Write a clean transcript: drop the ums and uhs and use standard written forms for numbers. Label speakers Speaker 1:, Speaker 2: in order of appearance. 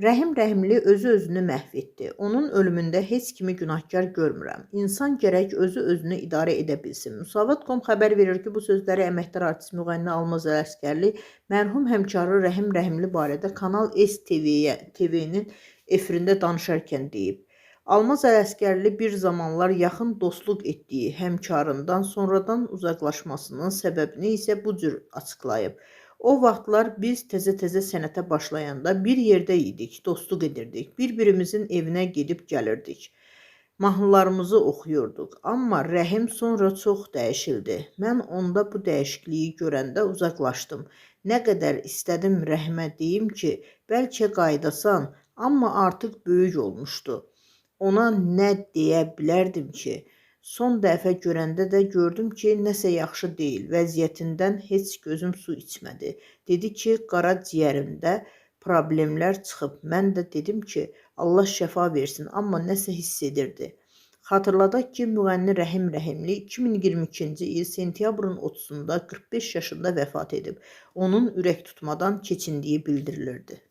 Speaker 1: Rəhim Rəhimli özü özünü məhv etdi. Onun ölümündə heç kimi günahkar görmürəm. İnsan gərək özü özünü idarə edə bilsin. Müsavat.com xəbər verir ki, bu sözləri əməkdar artist müğənni Almaz Ələsgərli mərhum həmkarı Rəhim Rəhimli barədə Kanal S TV-nin efirində danışarkən deyib. Almaz Ələsgərli bir zamanlar yaxın dostluq etdiyi həmkarından sonradan uzaqlaşmasının səbəbini isə bu cür açıqlayıb. O vaxtlar biz təzə-təzə sənətə başlayanda bir yerdə idik, dostluq edirdik, bir-birimizin evinə gedib gəlirdik, mahnılarımızı oxuyurduq. Amma Rəhim sonra çox dəyişildi. Mən onda bu dəyişikliyi görəndə uzaqlaşdım. Nə qədər istədim Rəhimə deyim ki, bəlkə qayıdasan, amma artıq böyük olmuşdu. Ona nə deyə bilərdim ki? Son dəfə görəndə də gördüm ki, nəsə yaxşı deyil, vəziyyətindən heç gözüm su içmədi. Dedi ki, qara ciyərimdə problemlər çıxıb. Mən də dedim ki, Allah şəfa versin, amma nəsə hiss edirdi. Xatırladaq ki, müğənni Rəhim Rəhimli 2022-ci il sentyabrın 30-da 45 yaşında vəfat edib. Onun ürək tutmadan keçindiyi bildirilirdi.